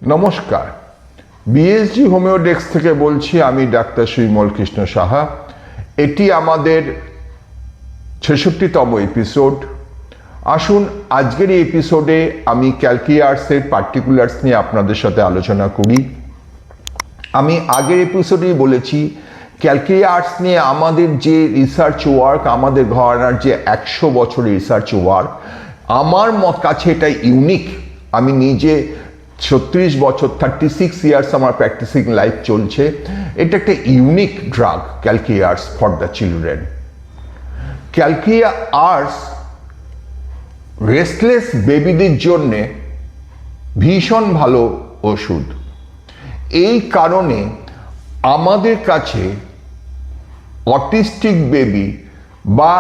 নমস্কার, বিএসজি হোমিওডেক্স থেকে বলছি আমি ডাক্তার সুবিমল কৃষ্ণ সাহা। এটি আমাদের 66তম এপিসোড। আসুন আজকের এই এপিসোডে আমি ক্যালকিয়ার্সের পার্টিকুলার্স নিয়ে আপনাদের সাথে আলোচনা করি। আমি আগের এপিসোডেই বলেছি ক্যালকিয়ার্স নিয়ে আমাদের যে রিসার্চ ওয়ার্ক, আমাদের ঘরানার যে 100 বছরের রিসার্চ ওয়ার্ক, আমার কাছে এটা ইউনিক। আমি নিজে 36 বছর 36 ইয়ার্স আমার প্র্যাকটিসিং লাইফ চলছে। এটা একটা ইউনিক ড্রাগ ক্যালকিয়ার্স ফর দ্য চিলড্রেন। ক্যালকিয়ার্স রেস্টলেস বেবিদের জন্যে ভীষণ ভালো ওষুধ। এই কারণে আমাদের কাছে অটিস্টিক বেবি বা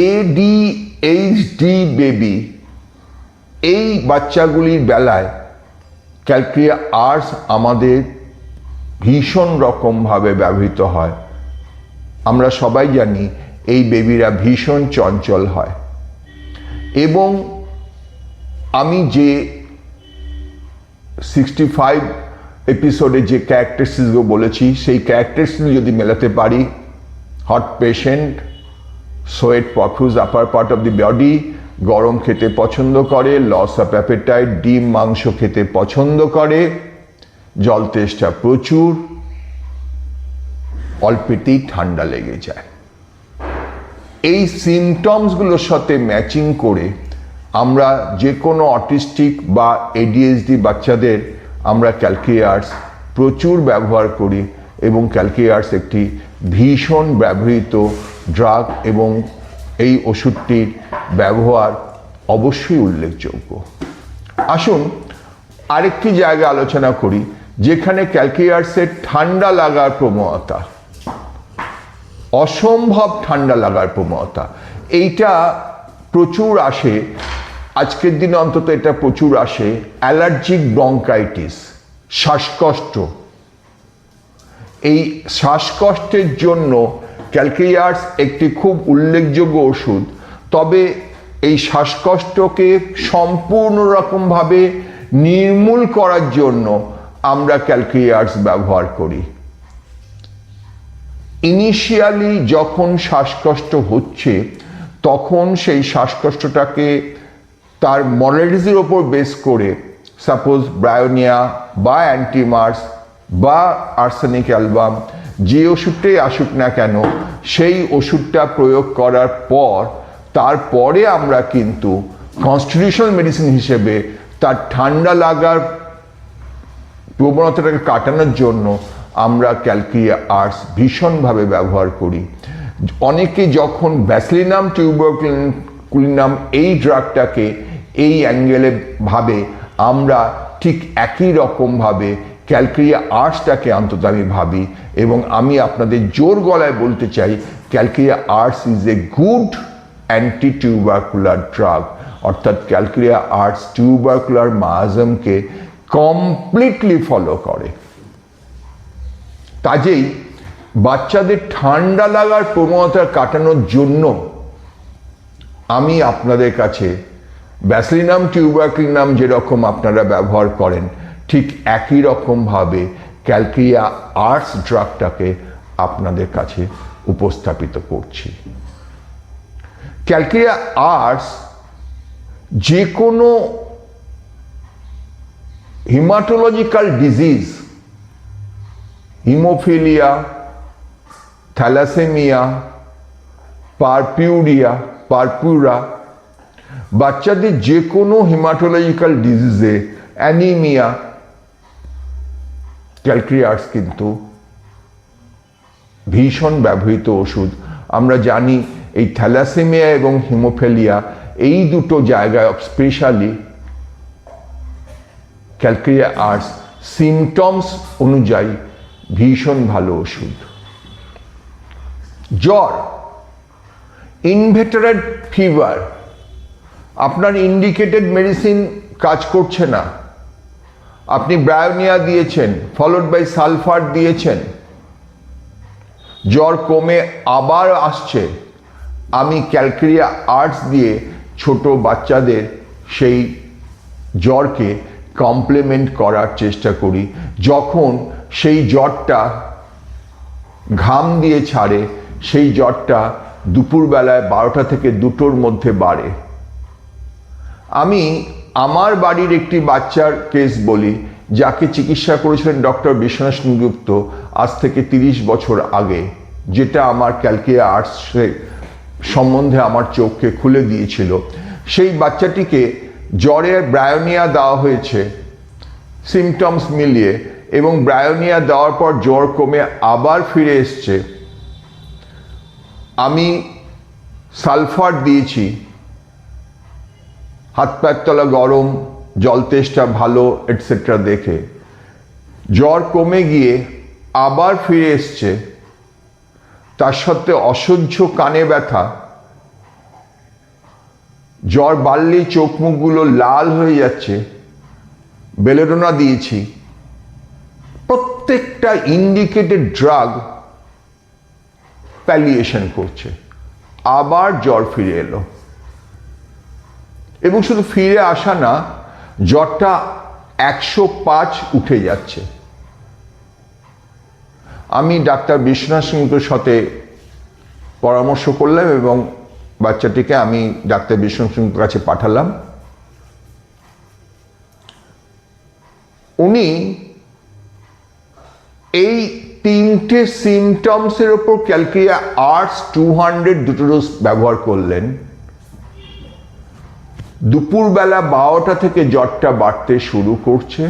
ADHD বেবি, এই বাচ্চাগুলির বেলায় ক্যালকিয়ার্স আমাদের ভীষণ রকমভাবে ব্যবহৃত হয়। আমরা সবাই জানি এই বেবিরা ভীষণ চঞ্চল হয়, এবং আমি যে 65 এপিসোডে যে ক্যারেক্টারিস্টিক্সগুলো বলেছি সেই ক্যারেক্টারিস্টিক্স যদি মেলাতে পারি, hot patient, sweat profuse upper part of the body, গরম খেতে পছন্দ করে, লস অফ অ্যাপেটাইট, ডিম মাংস খেতে পছন্দ করে, জল তেষ্টা প্রচুর, অল্পেতেই ঠান্ডা লেগে যায়। এই সিমটমসগুলোর সাথে ম্যাচিং করে আমরা যে কোনো অটিস্টিক বা ADHD বাচ্চাদের আমরা ক্যালকিয়ার্স প্রচুর ব্যবহার করি, এবং ক্যালকিয়ার্স একটি ভীষণ ব্যবহৃত ড্রাগ, এবং এই ওষুধটির ব্যবহার অবশ্যই উল্লেখযোগ্য। আসুন আরেকটি জায়গা আলোচনা করি যেখানে ক্যালকিয়ার্সের ঠান্ডা লাগার প্রবণতা, অসম্ভব ঠান্ডা লাগার প্রবণতা, এইটা প্রচুর আসে। আজকের দিনে অন্তত এটা প্রচুর আসে। অ্যালার্জিক ব্রঙ্কাইটিস, শ্বাসকষ্ট। এই শ্বাসকষ্টের জন্য ক্যালকিয়ার্স একটি খুব উল্লেখযোগ্য ওষুধ। তবে এই শ্বাসকষ্টকে সম্পূর্ণ রকমভাবে নির্মূল করার জন্য আমরা ক্যালকিয়ার্স ব্যবহার করি। ইনিশিয়ালি যখন শ্বাসকষ্ট হচ্ছে তখন সেই শ্বাসকষ্টটাকে তার মডালিটিসের ওপর বেস করে, সাপোজ ব্রায়োনিয়া বা অ্যান্টিমার্স বা আর্সেনিক অ্যালবাম, যে ওষুধটাই আসুক না কেন, সেই ওষুধটা প্রয়োগ করার পর তারপরে আমরা কিন্তু কনস্টিটিউশনাল মেডিসিন হিসেবে তার ঠান্ডা লাগার প্রবণতাটাকে কাটানোর জন্য আমরা ক্যালকিয়ার্স ভীষণভাবে ব্যবহার করি। অনেকে যখন ব্যাসিলিনাম টিউবারকুলিনাম এই ড্রাগটাকে এই অ্যাঙ্গেলে ভাবে, আমরা ঠিক একই রকমভাবে ক্যালকিয়ার্সটাকে অন্তত আমি ভাবি, এবং আমি আপনাদের জোর গলায় বলতে চাই ক্যালকিয়ার্স is a good anti tubercular drug. অর্থাৎ ক্যালকিয়ার্স টিউবারকুলার মায়াজমকে কমপ্লিটলি ফলো করে। কাজেই বাচ্চাদের ঠান্ডা লাগার প্রবণতা কাটানোর জন্য আমি আপনাদের কাছে ব্যাসিলিনাম টিউবারকুলিনাম যেরকম আপনারা ব্যবহার করেন, ঠিক একই রকমভাবে ক্যালকিয়ার্স ড্রাগটাকে আপনাদের কাছে উপস্থাপিত করছি। ক্যালকিয়ার্স যে কোনো হিমাটোলজিক্যাল ডিজিজ, হিমোফিলিয়া, থ্যালাসেমিয়া, পারপুরা, বাচ্চাদের যে কোনো হিমাটোলজিক্যাল ডিজিজে, অ্যানিমিয়া, ক্যালকিয়ার্স কিন্তু ভীষণ ব্যবহৃত ওষুধ। আমরা জানি এই থ্যালাসেমিয়া এবং হিমোফিলিয়া, এই দুটো জায়গায় স্পেশালি ক্যালকিয়ার্স সিমটমস অনুযায়ী ভীষণ ভালো ওষুধ। জ্বর, ইনভেটেরেড ফিভার, আপনার ইন্ডিকেটেড মেডিসিন কাজ করছে না, আপনি ব্রায়োনিয়া দিয়েছেন, ফলোড বাই সালফার দিয়েছেন, জ্বর কমে আবার আসছে, আমি ক্যালকিয়ার্স দিয়ে ছোট বাচ্চাদের সেই জ্বরকে কমপ্লিমেন্ট করার চেষ্টা করি। যখন সেই জ্বরটা ঘাম দিয়ে ছাড়ে, সেই জ্বরটা দুপুরবেলায় 12টা থেকে 2টোর মধ্যে বাড়ে। আমি আমার বাড়ির একটি বাচ্চার কেস বলি, যাকে চিকিৎসা করেছিলেন ডক্টর বিশ্বনাথ সেনগুপ্ত আজ থেকে 30 বছর আগে, যেটা আমার ক্যালকিয়া আর্টসের সম্বন্ধে আমার চোখকে খুলে দিয়েছিল। সেই বাচ্চাটিকে জ্বরে ব্রায়োনিয়া দেওয়া হয়েছে সিমটমস মিলিয়ে, এবং ব্রায়োনিয়া দেওয়ার পর জ্বর কমে আবার ফিরে এসছে। আমি সালফার দিয়েছি, হাত পায়ের তলা গরম, জল তেষ্টা ভালো এটসেট্রা দেখে জ্বর কমে গিয়ে আবার ফিরে এসছে। তার সত্ত্বে অসহ্য কানে ব্যথা, জ্বর বাড়লেই চোখ মুখগুলো লাল হয়ে যাচ্ছে। বেলেডোনা দিয়েছি, প্রত্যেকটা ইন্ডিকেটেড ড্রাগ প্যালিয়েশন করছে। আবার জ্বর ফিরে এলো, এবং শুধু ফিরে আসা না, জ্বরটা 105 উঠে যাচ্ছে। আমি ডাক্তার বিশ্বনাথ সেনগুপ্তের সাথে পরামর্শ করলাম এবং বাচ্চাটিকে আমি ডাক্তার বিশ্বনাথ সেনগুপ্তের কাছে পাঠালাম। উনি এই 3টে সিমটমসের ওপর ক্যালকিয়া আর্টস 200 দুটো ডোজ ব্যবহার করলেন। দুপুরবেলা 12টা থেকে জ্বরটা বাড়তে শুরু করছে।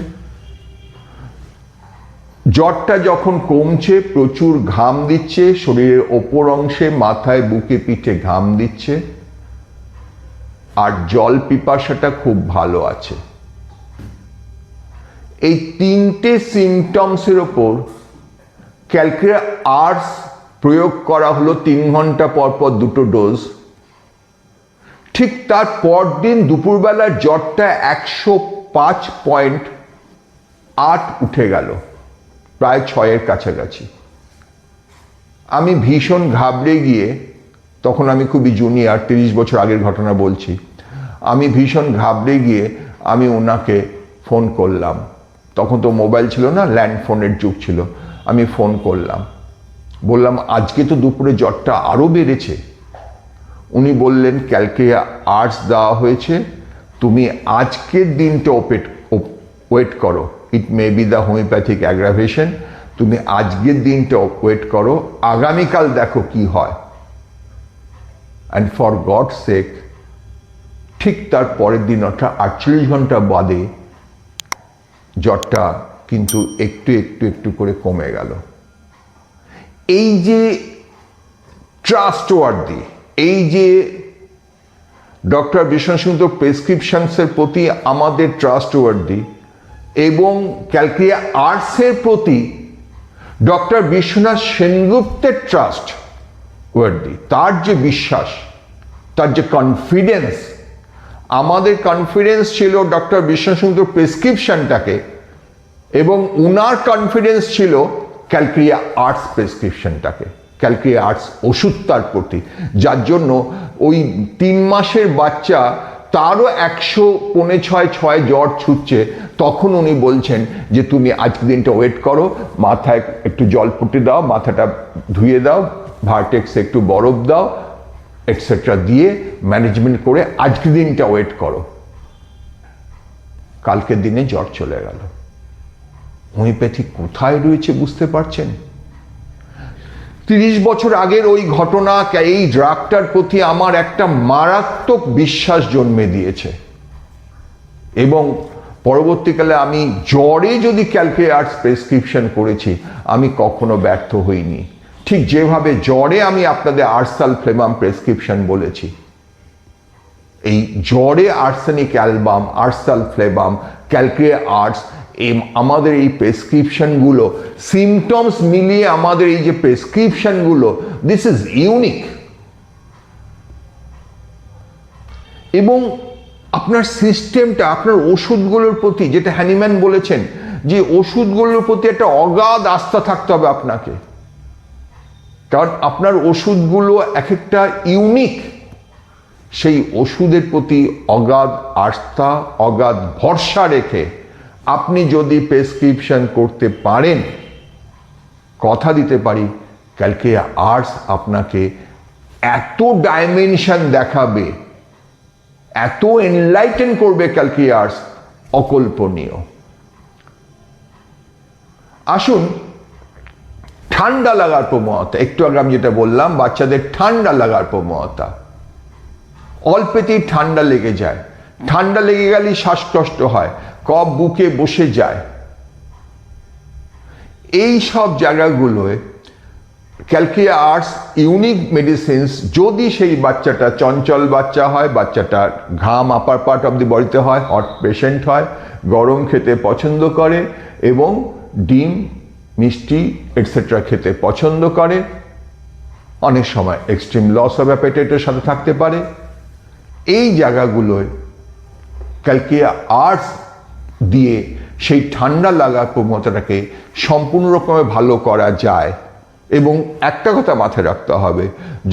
জ্বরটা যখন কমছে, প্রচুর ঘাম দিচ্ছে, শরীরের ওপর অংশে, মাথায়, বুকে, পিঠে ঘাম দিচ্ছে, আর জল পিপাসাটা খুব ভালো আছে। এই 3টে সিমটমসের ওপর ক্যালকিয়া আর্টস প্রয়োগ করা হলো 3 ঘন্টা পর পর 2টো ডোজ। ঠিক তার পরদিন দুপুরবেলা জ্বরটা 105.8 উঠে গেল, প্রায় 6-এর কাছাকাছি। আমি ভীষণ ঘাবড়ে গিয়ে, তখন আমি খুবই জুনিয়র, 30 বছর আগের ঘটনা বলছি, আমি ভীষণ ঘাবড়ে গিয়ে আমি ওনাকে ফোন করলাম। তখন তো মোবাইল ছিল না, ল্যান্ড ফোনের যুগ ছিল। আমি ফোন করলাম, বললাম আজকে তো দুপুরে জ্বরটা আরও বেড়েছে। উনি বললেন ক্যালকিয়া আর্টস দেওয়া হয়েছে, তুমি আজকের দিনটা ওয়েট করো, it may be the homeopathic aggravation, তুমি আজকের দিনটা ওয়েট করো, আগামীকাল দেখো কি হয়। অ্যান্ড ফর গড সেক, ঠিক তার পরের দিন অর্থাৎ 48 ঘন্টা বাদে জ্বরটা কিন্তু একটু একটু একটু করে কমে গেল। এই যে ট্রাস্টওয়ার্দি, এই যে ডক্টর বিশ্বনাথ সেনগুপ্ত প্রেসক্রিপশনসের প্রতি আমাদের ট্রাস্টওয়ার্দি, এবং ক্যালকিয়া আর্টসের প্রতি ডক্টর বিশ্বনাথ সেনগুপ্তের ট্রাস্ট ওয়ার্দি, তার যে বিশ্বাস, তার যে কনফিডেন্স। আমাদের কনফিডেন্স ছিল ডক্টর বিশ্বনাথ সেনগুপ্ত প্রেসক্রিপশনটাকে, এবং উনার কনফিডেন্স ছিল ক্যালকিয়া আর্টস প্রেসক্রিপশনটাকে, ক্যালকিয়া আর্টস ওষুধটার প্রতি, যার জন্য ওই 3 মাসের বাচ্চা, তারও 100.6 জ্বর ছুটছে, তখন উনি বলছেন যে তুমি আজকের দিনটা ওয়েট করো, মাথায় একটু জল ফুটে দাও, মাথাটা ধুয়ে দাও, ভার্টেক্সে একটু বরফ দাও, এটসেট্রা দিয়ে ম্যানেজমেন্ট করে আজকের দিনটা ওয়েট করো। কালকের দিনে জ্বর চলে গেল। হোমিওপ্যাথি কোথায় রয়েছে বুঝতে পারছেন? 30 বছর আগের ওই ঘটনা এই ড্রাগটার প্রতি আমার একটা মারাত্মক বিশ্বাস জন্মে দিয়েছে, এবং পরবর্তীকালে আমি জ্বরে যদি ক্যালকিয়া আর্টস প্রেসক্রিপশন করেছি, আমি কখনো ব্যর্থ হইনি। ঠিক যেভাবে জ্বরে আমি আপনাদের আর্সালফ্লেমাম প্রেসক্রিপশন বলেছি, এই জ্বরে আর্সেনিক অ্যালবাম, আর্সালফ্লেমাম, ক্যালকিয়া আর্টস, আমাদের এই প্রেসক্রিপশনগুলো, সিমটমস মিলিয়ে আমাদের এই যে প্রেসক্রিপশনগুলো, দিস ইজ ইউনিক। এবং আপনার সিস্টেমটা, আপনার ওষুধগুলোর প্রতি, যেটা হ্যানিম্যান বলেছেন, যে ওষুধগুলোর প্রতি একটা অগাধ আস্থা থাকতে হবে আপনাকে, কারণ আপনার ওষুধগুলো এক একটা ইউনিক। সেই ওষুধের প্রতি অগাধ আস্থা, অগাধ ভরসা রেখে আপনি যদি প্রেসক্রিপশন করতে পারেন, কথা দিতে পারি ক্যালকিয়া আর্টস আপনাকে এত ডাইমেনশন দেখাবে, এত এনলাইটেন করবে ক্যালকিয়া আর্টস, অকল্পনীয়। আসুন, ঠান্ডা লাগার প্রবণতা, একটু আগে আমি যেটা বললাম, বাচ্চাদের ঠান্ডা লাগার প্রবণতা, অল্পেতেই ঠান্ডা লেগে যায়, ঠান্ডা লেগে গেলেই শ্বাসকষ্ট হয়, কফ বুকে বসে যায়। এই সব জায়গাগুলোয় ক্যালকিয়া আর্টস ইউনিক মেডিসিনস, যদি সেই বাচ্চাটা চঞ্চল বাচ্চা হয়, বাচ্চাটার ঘাম আপার পার্ট অফ দি বডিতে হয়, হট পেশেন্ট হয়, গরম খেতে পছন্দ করে এবং ডিম, মিষ্টি এটসেট্রা খেতে পছন্দ করে, অনেক সময় এক্সট্রিম লস অফ অ্যাপেটাইটের সাথে থাকতে পারে, এই জায়গাগুলোয় ক্যালকিয়া আর্টস দিয়ে সেই ঠান্ডা লাগার প্রবণতাটাকে সম্পূর্ণ রকমে ভালো করা যায়। এবং একটা কথা মাথায় রাখতে হবে,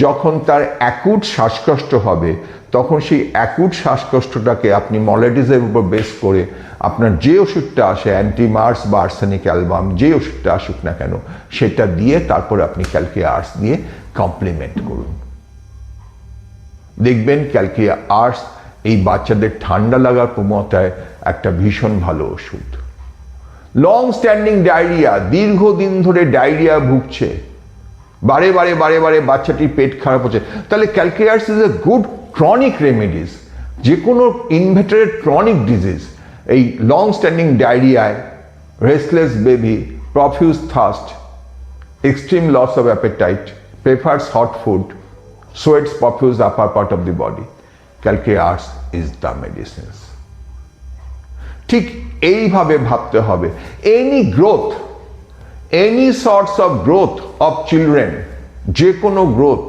যখন তার অ্যাকুট শ্বাসকষ্ট হবে, তখন সেই অ্যাকুট শ্বাসকষ্টটাকে আপনি মলেডিসের উপর বেস করে আপনার যে ওষুধটা আসে, অ্যান্টিমার্স বা আর্সেনিক অ্যালবাম, যে ওষুধটা আসুক না কেন, সেটা দিয়ে তারপরে আপনি ক্যালকিয়া আর্টস দিয়ে কমপ্লিমেন্ট করুন। দেখবেন ক্যালকিয়া আর্টস এই বাচ্চাদের ঠান্ডা লাগার প্রবণতায় একটা ভীষণ ভালো ওষুধ। লং স্ট্যান্ডিং ডায়রিয়া, দীর্ঘদিন ধরে ডায়রিয়া ভুগছে, বারে বারে বারে বারে বাচ্চাটির পেট খারাপ হচ্ছে, তাহলে ক্যালকিয়া আর্টস is a good chronic remedies. যে কোনো ইনভেটারেড ক্রনিক ডিজিজ, এই লং স্ট্যান্ডিং ডায়রিয়ায়, restless baby, profuse thirst, extreme loss of appetite, prefers hot food, sweats profuse upper part of the body, ক্যালকিয়া আর্টস ইজ দ্য মেডিসিনস। ঠিক এইভাবে ভাবতে হবে। Any growth, any sorts of growth of children, যে কোনো growth,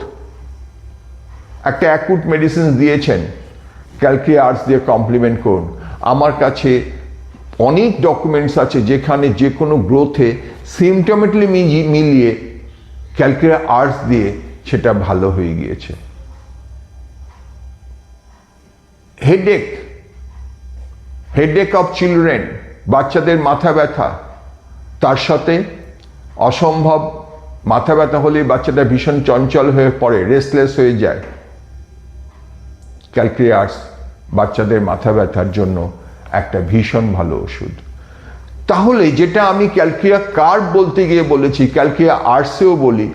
একটা অ্যাকুট মেডিসিন দিয়েছেন, ক্যালকিয়া আর্টস দিয়ে কমপ্লিমেন্ট করুন। আমার কাছে অনেক ডকুমেন্টস আছে যেখানে যে কোনো গ্রোথে সিমটমেটিক্যালি মিলিয়ে ক্যালকিয়া আর্টস দিয়ে সেটা ভালো হয়ে গিয়েছে। হেডেক অফ চিলড্রেন, বাচ্চাদের মাথা ব্যথা, তার সাথে অসম্ভব মাথা ব্যথা হলে বাচ্চাটা ভীষণ চঞ্চল হয়ে পড়ে, রেস্টলেস হয়ে যায়, ক্যালকিয়া আর্টস বাচ্চাদের মাথা ব্যথার জন্য একটা ভীষণ ভালো ওষুধ। তাহলে যেটা আমি ক্যালকিয়া কার্ব বলতে গিয়ে বলেছি, ক্যালকিয়া আর্টসেও বলি,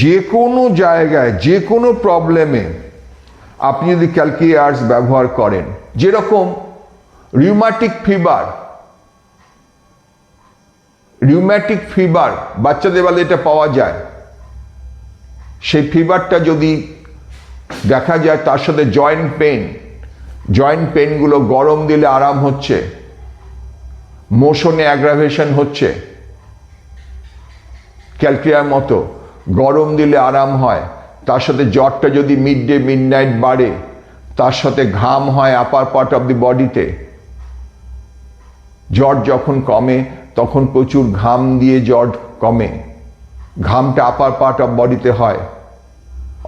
যে কোনো জায়গায়, যে কোনো প্রবলেমে আপনি যদি ক্যালকিয়া আর্টস ব্যবহার করেন, যেরকম রিউম্যাটিক ফিভার বাচ্চাদের বেলায় এটা পাওয়া যায়, সেই ফিভারটা যদি দেখা যায় তার সাথে জয়েন্ট পেনগুলো গরম দিলে আরাম হচ্ছে, মোশনে অ্যাগ্রাভেশন হচ্ছে, ক্যালকিয়ার মতো গরম দিলে আরাম হয়, তার সাথে জ্বরটা যদি মিডনাইট বাড়ে, তার সাথে ঘাম হয় আপার পার্ট অফ দি বডিতে, জ্বর যখন কমে তখন প্রচুর ঘাম দিয়ে জ্বর কমে, ঘামটা আপার পার্ট অফ বডিতে হয়,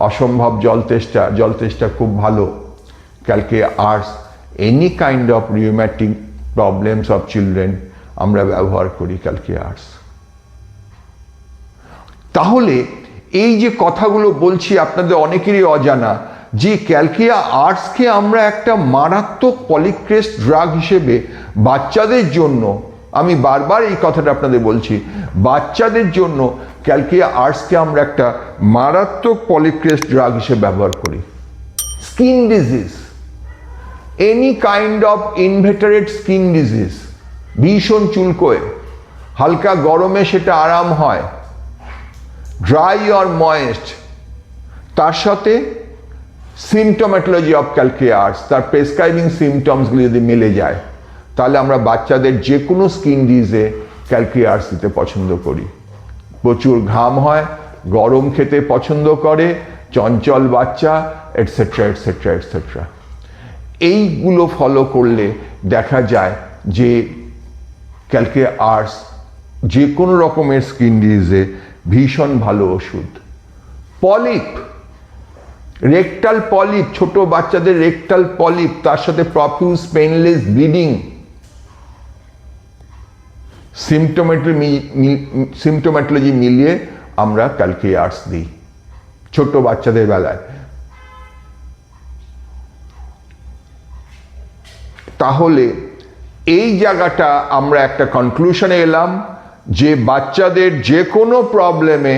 অসম্ভব জল তেষ্টা খুব ভালো, ক্যালকিয়া আর্টস any kind of rheumatic problems of children আমরা ব্যবহার করি ক্যালকিয়া আর্টস। তাহলে এই যে কথাগুলো বলছি আপনাদের অনেকেরই অজানা, যে ক্যালকিয়া আর্টসকে আমরা একটা মারাত্মক পলিক্রেস্ট ড্রাগ হিসেবে বাচ্চাদের জন্য, আমি বারবার এই কথাটা আপনাদের বলছি, বাচ্চাদের জন্য ক্যালকিয়া আর্টসকে আমরা একটা মারাত্মক পলিক্রেস্ট ড্রাগ হিসেবে ব্যবহার করি। Skin disease, any kind of inveterate skin disease, ভীষণ চুলকোয়, হালকা গরমে সেটা আরাম হয়, ড্রাই অর ময়েস্ট, তার সাথে সিমটোম্যাটোলজি অফ ক্যালকিয়া আর্টস, তার প্রেসক্রাইবিং সিমটমসগুলি যদি মিলে যায়, তাহলে আমরা বাচ্চাদের যে কোনো স্কিন ডিজিজে ক্যালকিয়া আর্টস দিতে পছন্দ করি। প্রচুর ঘাম হয়, গরম খেতে পছন্দ করে, চঞ্চল বাচ্চা, এটসেট্রা। এইগুলো ফলো করলে দেখা যায় যে ক্যালকিয়া আর্টস যে কোনো রকমের স্কিন ডিজিজে ভীষণ ভালো ওষুধ। রেকটাল পলিপ, ছোট বাচ্চাদের রেকটাল পলিপ, তার সাথে প্রফিউজ পেইনলেস ব্লিডিং, সিমটোমেটোলজি মিলিয়ে আমরা ক্যালকি আর্টস দিই ছোট বাচ্চাদের বেলায়। তাহলে এই জায়গাটা আমরা একটা কনক্লুশনে এলাম যে বাচ্চাদের যে কোনো প্রবলেমে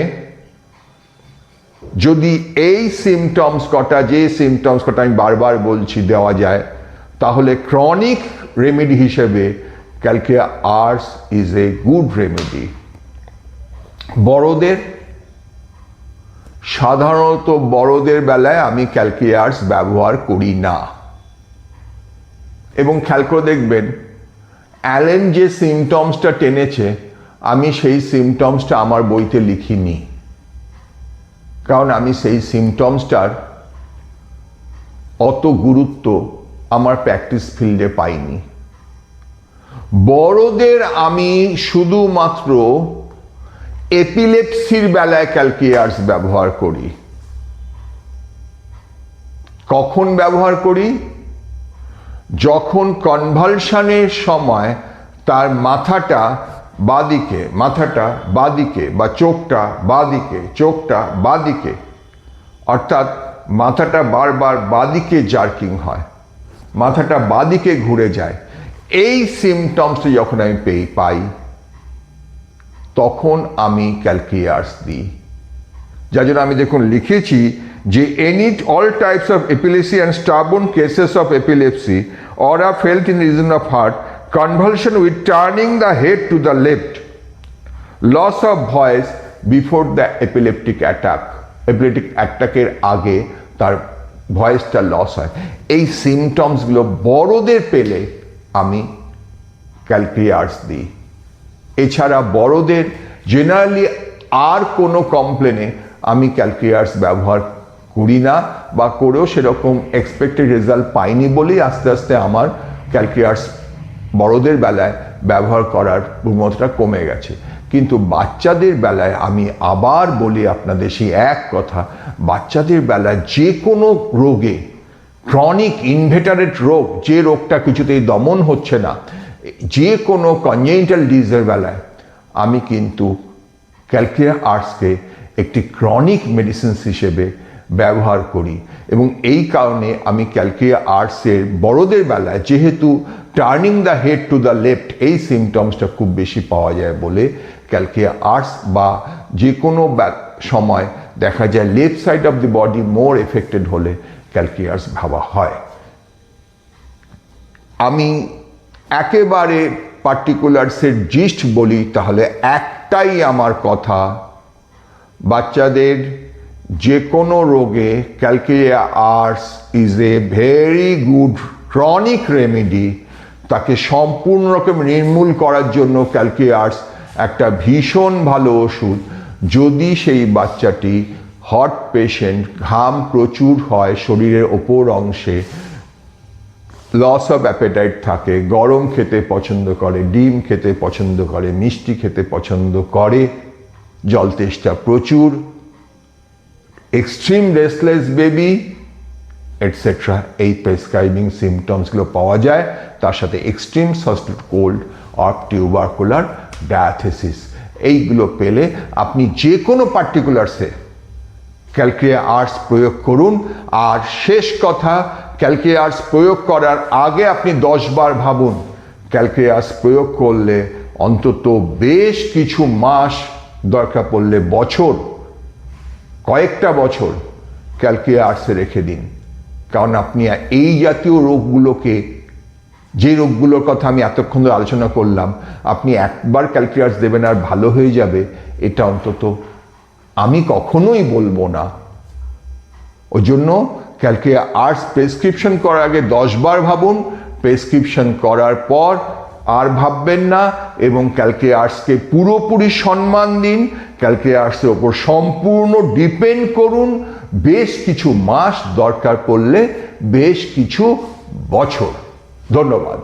যদি এই সিমটমস কটা, যে সিমটমস কটা আমি বারবার বলছি দেওয়া যায়, তাহলে ক্রনিক রেমেডি হিসেবে ক্যালকি আর্টস ইজ এ গুড রেমেডি। বড়দের, সাধারণত বড়দের বেলায় আমি ক্যালকি আর্টস ব্যবহার করি না। এবং খেয়াল করে দেখবেন অ্যালেন যে সিমটমসটা টেনেছে আমি সেই সিমটমসটা আমার বইতে লিখিনি, কারণ আমি সেই সিমটমসটার অত গুরুত্ব আমার প্র্যাকটিস ফিল্ডে পাইনি। বড়দের আমি শুধুমাত্র এপিলেপসির বেলায় ক্যালকি আর্টস ব্যবহার করি। কখন ব্যবহার করি? যখন কনভালশনের সময় তার মাথাটা বাঁদিকে বা চোখটা বাঁদিকে, অর্থাৎ মাথাটা বারবার বাঁদিকে জার্কিং হয়, মাথাটা বাঁদিকে ঘুরে যায়, এই সিমটমসটা যখন আমি পাই তখন আমি ক্যালকি আর্টস দিই। যার জন্য আমি দেখুন লিখেছি যে all types of epilepsy and stubborn cases of epilepsy or are felt in the region of heart, convulsion with turning the head to the left, loss of voice before the epileptic attack, epileptic অ্যাটাকের আগে তার ভয়েসটা loss হয়, এই সিমটমসগুলো বড়দের পেলে আমি ক্যালকি arts দিই। এছাড়া বড়দের জেনারেলি আর কোনো কমপ্লেনে আমি ক্যালকি আর্টস ব্যবহার করি না, বা করেও সেরকম এক্সপেক্টেড রেজাল্ট পাইনি বলেই আস্তে আস্তে আমার ক্যালকি আর্টস বড়দের বেলায় ব্যবহার করার প্রবণতাটা কমে গেছে। কিন্তু বাচ্চাদের বেলায় আমি আবার বলি আপনাদের সেই এক কথা, বাচ্চাদের বেলায় যে কোনো রোগে, ক্রনিক ইনভেটারেট রোগ, যে রোগটা কিছুতেই দমন হচ্ছে না, যে কোনো কনজেনিটাল ডিজিজের বেলায় আমি কিন্তু ক্যালকি আর্টসকে একটি ক্রনিক মেডিসিন হিসেবে ব্যবহার করি। এবং এই কারণে আমি ক্যালকি আর্টসের বড়দের বেলায়, যেহেতু turning the head to the left এই সিমটমসটা খুব বেশি পাওয়া যায় বলে ক্যালকি আর্টস, বা যে কোনো সময় দেখা যায় left side of the body more affected হলে ক্যালকি আর্টস ভাবা হয়। আমি একেবারে পার্টিকুলারসের জিস্ট বলি তাহলে একটাই আমার কথা, বাচ্চাদের যে কোনো রোগে ক্যালকি আর্টস is a very good chronic remedy. তাকে সম্পূর্ণ রকম নির্মূল করার জন্য ক্যালকি আর্টস একটা ভীষণ ভালো ওষুধ। যদি সেই বাচ্চাটি হট পেশেন্ট, ঘাম প্রচুর হয় শরীরের ওপর অংশে, লস অফ অ্যাপেটাইট থাকে, গরম খেতে পছন্দ করে, ডিম খেতে পছন্দ করে, মিষ্টি খেতে পছন্দ করে, জল তেষ্টা প্রচুর, এক্সট্রিম রেস্টলেস বেবি এটসেট্রা, এই প্রেসক্রাইবিং সিমটমসগুলো পাওয়া যায়। তার সাথে extreme sustained cold or tubercular diathesis, এইগুলো পেলে আপনি যে কোনো পার্টিকুলারসে ক্যালকি আর্টস প্রয়োগ করুন। আর শেষ কথা, ক্যালকি আর্টস প্রয়োগ করার আগে আপনি 10 বার ভাবুন। ক্যালকি আর্টস প্রয়োগ করলে অন্তত বেশ কিছু মাস, দরকার পড়লে বছর, কয়েকটা বছর ক্যালকি আর্টসে রেখে দিন। কারণ আপনি এই জাতীয় রোগগুলোকে, যে রোগগুলোর কথা আমি এতক্ষণ ধরে আলোচনা করলাম, আপনি একবার ক্যালকি আর্টস দেবেন আর ভালো হয়ে যাবে, এটা অন্তত আমি কখনোই বলবো না। ওই জন্য ক্যালকি আর্টস প্রেসক্রিপশন করার আগে 10 বার ভাবুন, প্রেসক্রিপশন করার পর আর ভাববেন না, এবং ক্যালকি আর্টসকে পুরোপুরি সম্মান দিন। ক্যালকি আর্টসের ওপর সম্পূর্ণ ডিপেন্ড করুন, বেশ কিছু মাস, দরকার পড়লে বেশ কিছু বছর। ধন্যবাদ।